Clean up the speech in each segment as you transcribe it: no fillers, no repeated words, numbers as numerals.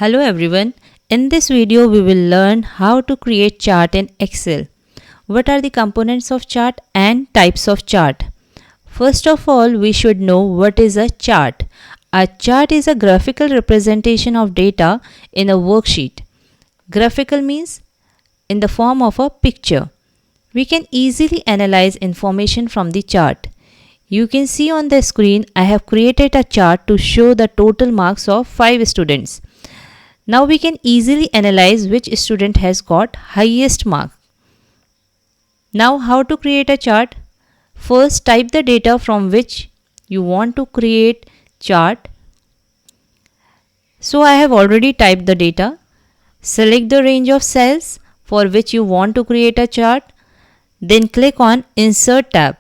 Hello everyone. In this video we will learn how to create chart in Excel. What are the components of chart and types of chart? First of all, we should know what is a chart. A chart is a graphical representation of data in a worksheet. Graphical means in the form of a picture. We can easily analyze information from the chart. You can see on the screen I have created a chart to show the total marks of 5 students. Now we can easily analyze which student has got highest mark. Now how to create a chart? First type the data from which you want to create chart. So I have already typed the data. Select the range of cells for which you want to create a chart. Then click on Insert tab.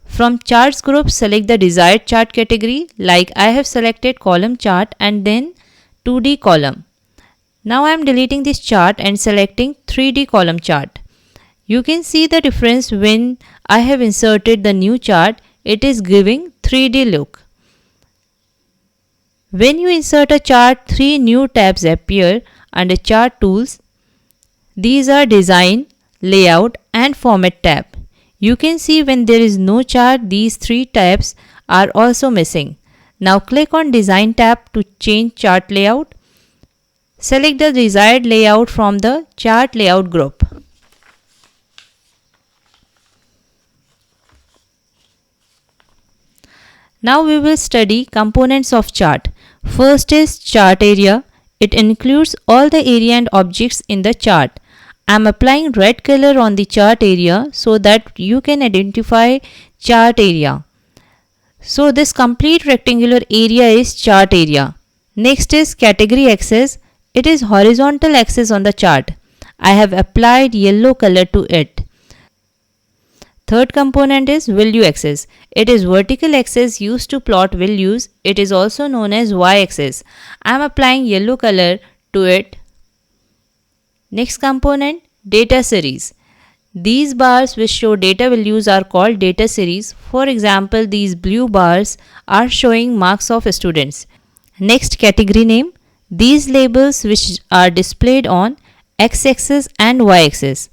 From Charts group, select the desired chart category, like I have selected column chart and then 2D column. Now I am deleting this chart and selecting 3D column chart. You can see the difference when I have inserted the new chart, it is giving 3D look. When you insert a chart, 3 new tabs appear under Chart Tools. These are Design, Layout and Format tab. You can see when there is no chart, these 3 tabs are also missing. Now click on Design tab to change chart layout. Select the desired layout from the Chart Layout group. Now we will study components of chart. First is chart area. It includes all the area and objects in the chart. I am applying red color on the chart area so that you can identify chart area. So this complete rectangular area is chart area. Next is category axis. It is horizontal axis on the chart. I have applied yellow color to it. Third component is value axis. It is vertical axis used to plot values. It is also known as y-axis. I am applying yellow color to it. Next component, data series. These bars which show data values are called data series. For example, these blue bars are showing marks of students. Next, category name. These labels which are displayed on x-axis and y-axis.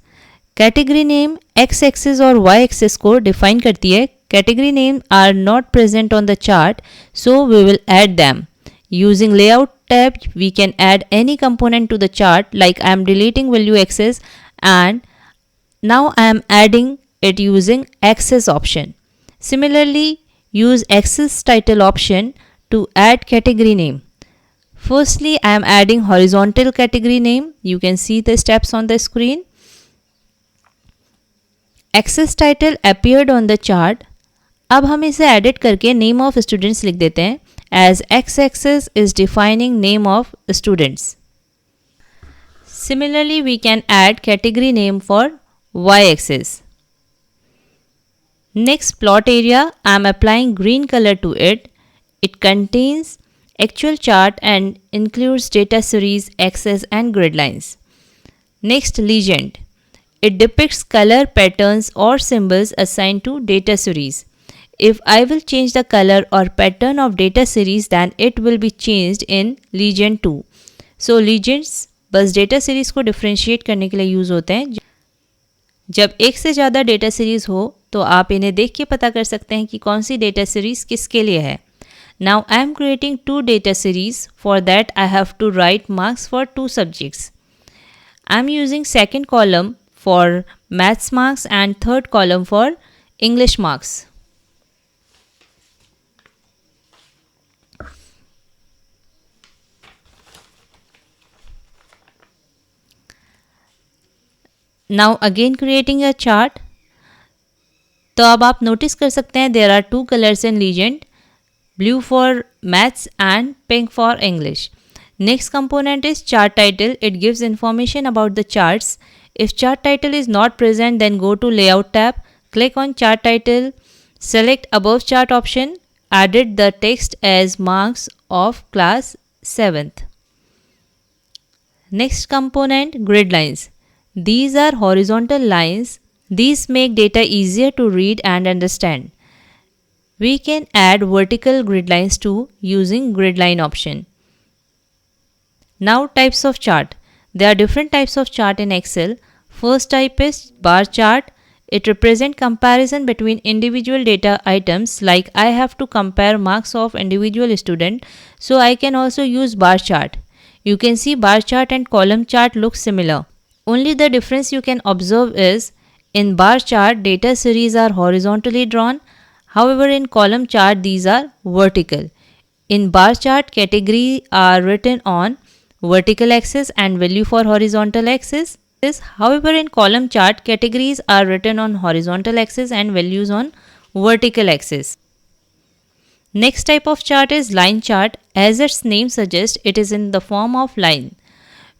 Category name x-axis और y-axis को define करती है. Category name are not present on the chart, so we will add them. Using Layout tab, we can add any component to the chart, like I am deleting value axis and now I am adding it using axis option. Similarly, use axis title option to add category name. Firstly, I am adding horizontal category name. You can see the steps on the screen. Axis title appeared on the chart. अब हम इसे edit करके name of students लिख देते हैं, as x-axis is defining name of students. Similarly, we can add category name for y-axis. Next, plot area. I am applying green color to it. It contains actual chart and includes data series, axis and grid lines. Next, legend. It depicts color patterns or symbols assigned to data series. If I will change the color or pattern of data series, then it will be changed in legend too. So legends बस data series को differentiate करने के लिए use होते हैं. जब एक से ज़्यादा data series हो तो आप इन्हें देख के पता कर सकते हैं कि कौन सी data series किसके लिए है. Now I am creating 2 data series. For that I have to write marks for 2 subjects. I am using second column for maths marks and third column for English marks. Now again creating a chart. तो अब आप notice कर सकते हैं there are 2 colors in legend, blue for maths and pink for English. Next component is chart title. It gives information about the charts. If chart title is not present, then go to Layout tab, click on chart title, select above chart option, edit the text as marks of class 7th. Next component, grid lines. These are horizontal lines. These make data easier to read and understand. We can add vertical grid lines too using grid line option. Now types of chart. There are different types of chart in Excel. First type is bar chart. It represents comparison between individual data items, like I have to compare marks of individual student, so I can also use bar chart. You can see bar chart and column chart look similar. Only the difference you can observe is in bar chart data series are horizontally drawn, however in column chart these are vertical. In bar chart category are written on vertical axis and value for horizontal axis. However, in column chart, categories are written on horizontal axis and values on vertical axis. Next type of chart is line chart. As its name suggests, it is in the form of line.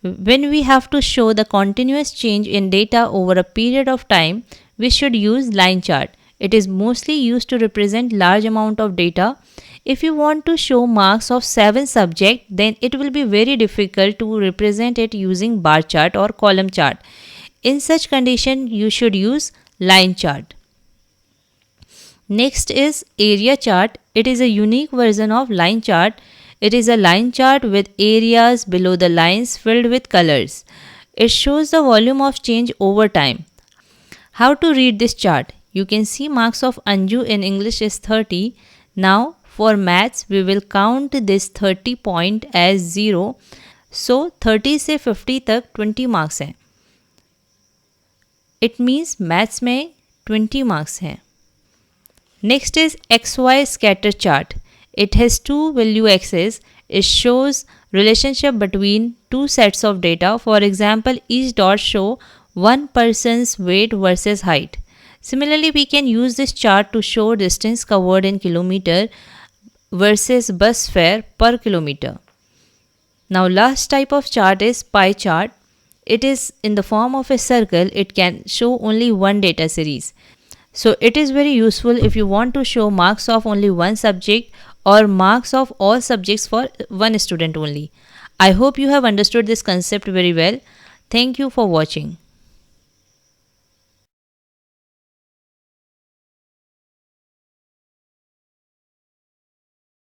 When we have to show the continuous change in data over a period of time, we should use line chart. It is mostly used to represent large amount of data. If you want to show marks of 7 subjects, then it will be very difficult to represent it using bar chart or column chart. In such condition, you should use line chart. Next is area chart. It is a unique version of line chart. It is a line chart with areas below the lines filled with colors. It shows the volume of change over time. How to read this chart? You can see marks of Anju in English is 30. Now for maths we will count this 30 point as 0. So 30 से 50 तक 20 marks हैं. It means maths में 20 marks हैं. Next is XY scatter chart. It has two value axes. It shows relationship between two sets of data. For example, each dot show one person's weight versus height. Similarly, we can use this chart to show distance covered in kilometer versus bus fare per kilometer. Now last type of chart is pie chart. It is in the form of a circle. It can show only one data series. So it is very useful if you want to show marks of only one subject or marks of all subjects for one student only. I hope you have understood this concept very well. Thank you for watching.